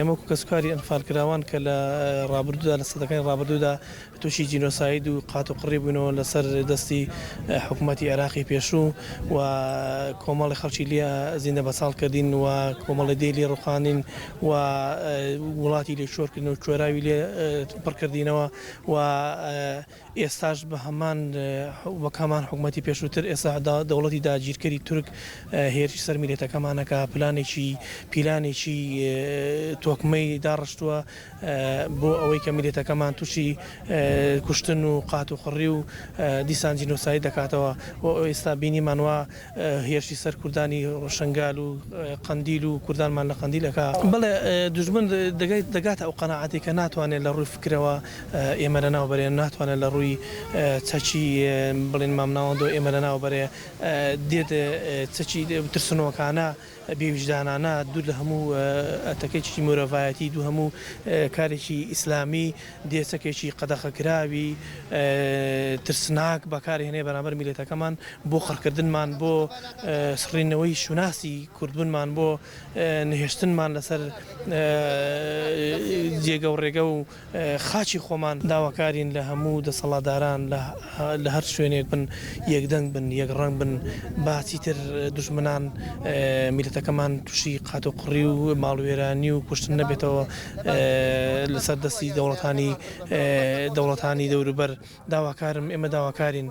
ئێمە کەسکاری ئەنفالکراوان کە لە ڕابردوودا لە سەدەکانی ڕابردوودا تووشی جینۆساید و قات و قڕی بوونەوە لەسەر دەستی حکوومەتی عێراقی پێشوو و کۆمەڵی خەڵکی لێ زیندە بەساڵ کردین و کۆمەڵی دێ لێ ڕوخاندین و وڵاتی لێ شۆرکردن و کوێراوی لێ پڕکردینەوە و ئێستاش بە هەمان وەک هەمان حکوومەتی پێشووتر ئێستا دەوڵەتی داگیرکەری تورک هێرشی سەر میلێتەکەمانەکە پیلانێکی تۆکمەی داڕشتووە بۆ ئەوەی کە میلێتەکەمان تووشی کوشتن و قات و قڕی و دیسان جینۆساید دەکاتەوە و ئێستا بینیمانوە هێرشی سەر کوردانی ڕۆشنگال و قەندیل و کوردانمان لە قەندیلەکە بڵێ دوژمن دەگاتە ئەو قەناعەتی کە ناتوانێت لە ڕووی فکرەوە ئێمە لەناوبەرێ ناتوانێت لە ڕووی چەکی بڵێن مامناوەندۆ ئێمە لەناوبەرێ دێت چەکی ترسنەوەکانە بێویژدانانە دوو لە هەموو ئەتەکەیکی مرۆڤایەتی دوو هەموو کارێکی ئیسلامی دێچەکێکی قەدەخەکراوی ترسناک بەکارهێنێ بەرامبەر میلێتەکەمان بۆ خەڵکردنمان بۆ سڕینەوەی شوناسی کوردبوونمان بۆ نهێشتنمان لەسەر جێگە و ڕێگە و خاچی خۆمان داواکارین لە هەموو دەسەڵاتداران لە هەر شوێنێک بن یەکدەنگ بن یەک ڕەنگ بن باچی تر دوژمنان میلەتەکەمان تووشی قات و قڕی و ماڵوێرانی و کوشتن نەبێتەوە لەسەر دەستی دەوڵەتانی دەوروبەر داواکارم ئێمە داواکارین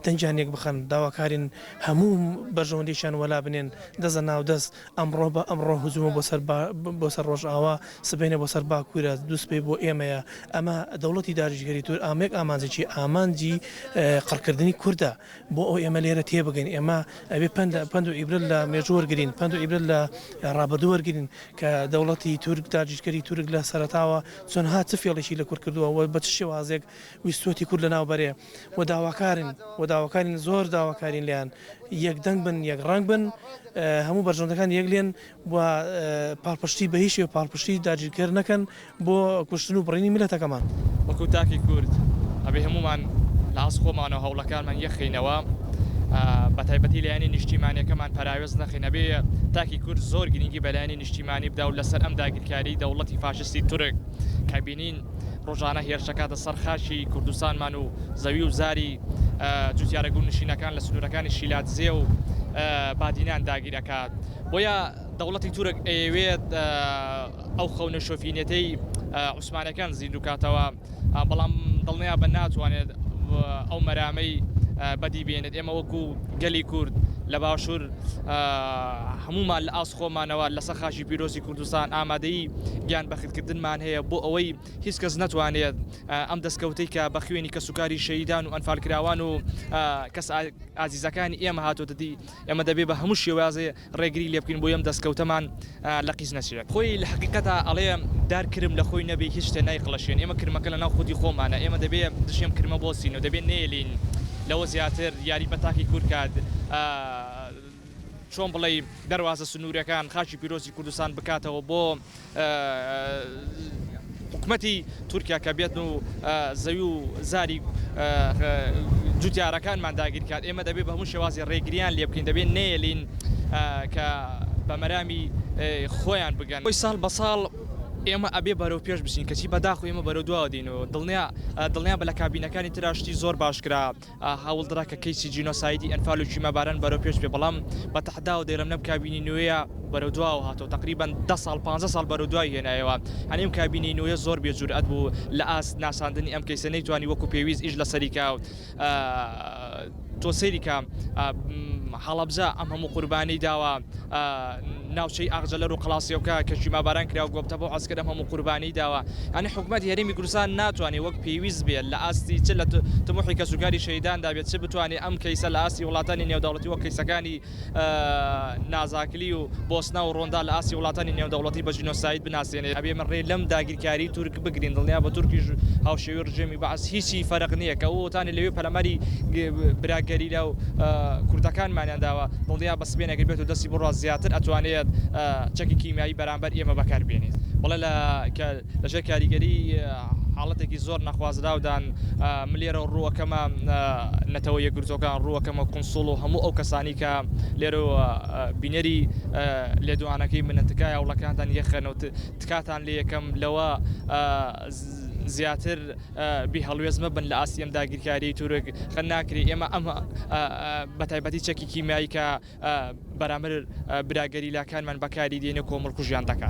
دەنجانێک بخەن داواکارین هەموو بەرژەوەندێکیان وەلا بنێن دەزە ناو دەست ئەمڕۆ بە ئەمڕۆ هجوومە بۆ سەر ڕۆژئاوا سبەینە بۆ سەر باکوورە دووسپێ بۆ ئێمەیە ئەمە دەوڵەتی داریژگەری تور ئامێک ئامانجێکی ئامانجی قڕکردنی کووردە بۆ ئەو ئێمە لێرە تێبگەین ئێمە ئەبێ پند و ئیبرەت لە مێژوو وەرگرین پند و ئیبرەت لە ڕابردوو وەرگرین کە دەوڵەتی تورک داریژگەری تورک لە سەرەتاوە چۆن هات چ فێڵێکی لە کورد کردووە بە چ شێوازێک ویستۆتی کورد لە ناوبەرێ و داواکارین زۆر داواکارین لیان یەکدەنگ بن یەک ڕنگ بن هەموو بەرژەوەندەکان یەکلێن و پاڵپشتی بە هیچ پاڵپشتی داگیرکەر نەکەن بۆ کوشتن و بڕینی میلەتەکەمان وەکو تاکی کورد ئەبێ هەمومان لە ئاس خۆمانەوە هەوڵەکانمان یەخینەوە بە تایبەتی لایەنی نیشتیمانیەکەمان پەراوێز نەخینە بێ تاکی کورد زۆر گرنگی بەلایەنی نیشتیمانی بدا و لەسەر ئەم داگیرکاری دەوڵەتی فاشستی تورک کە بینین ڕۆژانە هێرشەکاتە سەر خاشی کوردستانمان و زەوی و زاری جوتیارەگو نشینەکان لە سنوورەکانی شیلاتزێ و بادینان داگیرەکات بۆیە دەوڵەتی تورک ئەوێت ئەو خەونە شۆفینەتەی عوسمانەکان زیندوکاتەوە بەڵام دڵنیا بە ناتوانێت ئەو مەرامەی بەدی بێنێت ئێمە وەکو گەلی کورد لە باشوور هەمومان لە ئاس خۆمانەوە لەسەر خاشی پیرۆزی کوردستان ئامادەی گیان بەخیدکردنمان هەیە بۆ ئەوەی هیچ کەس نەتوانێت ئەم دەستکەوتەی کە بە خوێنی کە سوکاری شەیدان و ئەنفالکراوان و کەس ئازیزەکانی ئێمە هاتووەتی ئێمە دەبێت بە هەموو شێوازێ ڕێگری لێ بکەین بۆ ئەم دەستکەوتەمان لە قیز نەچێت خۆی لە حقیقەتە ئەڵێ دارکرم لە خۆی نەبێ هیچ شتێ نایقڵەشێن ئێمە کرمەکە لە ناو خودی خۆمانە ئێمە دەبێت دشێم کرمە بۆسین و دەبێت نێلین لەوە زیاتر یاری بەتاکی کورد کات چۆن بڵێ دەواازە سنوورەکان خاشی پیرۆزی کوردستان بکاتەوە بۆ حکومەتی تورکیا کە بێت و زەوی و زاری جوتیارەکانمان داگیرکات ئێمە دەبێت بە هەموو شێوازی ڕێگریان لێ بکەین دەبێت نێلین کە بە مەرامی خۆیان بگەن خۆی ساڵ بە ساڵ ئێمە ئەبێ بەرەو پێش بچین کەچی بەداخ و ئێمە بەرەو دواوە دین و دڵنیا بە لە کابینەکانی تراشتی زۆر باشکرا هەوڵدرا کە کەیسی جینۆسایدی ئەنفال و چیمەباران بەرەو پێش بێ بەڵام بە تەحدا و دەیرەم نەب کابینی نوێیە بەرەو دواوە هاتەوە تقریبا 10 ساڵ 15 ساڵ بەرەو دوای هێنایەوە هەنێم کابینی نوێ زۆر بێجورئەت بوو لە ئاست ناساندنی ئەم کەیسە نەیتوانی وەکو پێویست ئیش لە سەریکا تۆ سەیریکە هەڵەبجە ئەم هەموو قوربانی داوە ناوچەی ئاغجەلەر و قڵاسیەوەکە کە چیمەباران کرا و گۆبتە بۆ عەسکەر ئەم هەموو قوربانی داوە ئەنی حکومەتی هەرێمی کوردستان ناتوانێت وەک پێویست بێت لە ئاستی چ لە تموحی کە سوکاری شەیداندا بێت چ بتوانێت ئەم کەیسە لە ئاستی وڵاتانی نێودەوڵەتی وەک کەیسەکانی نازاکلی و بۆسنا و ڕۆندا لە ئاستی وڵاتانی نێودەوڵەتی بە جینۆساید بناسیێنێت ئەبێ من ڕێ لەم داگیرکاری تورک بگرین دڵنیا بە تورکیش هاوشێوی ڕژێمی بەعەس هیچی فەرق نییە کە ئەوتانی لەوێ پەلەمەری براگەریدا و کوردەکانمانیان داوە دڵنیا بە سبێنێکی بێت و دەستی بڕوا زیاتر ئەتوانێت چەکی کیمیایی بەرامبەر ئێمە بەکار بێنێت بەڵێ لەژێر کاریگەری حاڵەتێکی زۆر نەخوازراودان ملێرە ڕووەکەمە نەتەوە یەکگرتوەکان ڕووەکەمە کنسڵ و هەموو ئەو کەسانی کە لێرە بینەری لێدوانەکەی منەتکای هەوڵەکانتان یەخەنەوە تکاتان لێ یەکەم لەوە زیاتر بی هەڵوێزمە بن لە ئاسیەم داگیرکاری تورک خەن ناکری ئێمە ئەمە بەتایبەتی چەکی کیمیایی کە بەرامبەر براگەریلاکانمان بەکاری دێنێ کۆمەڵکوژیان دەکات.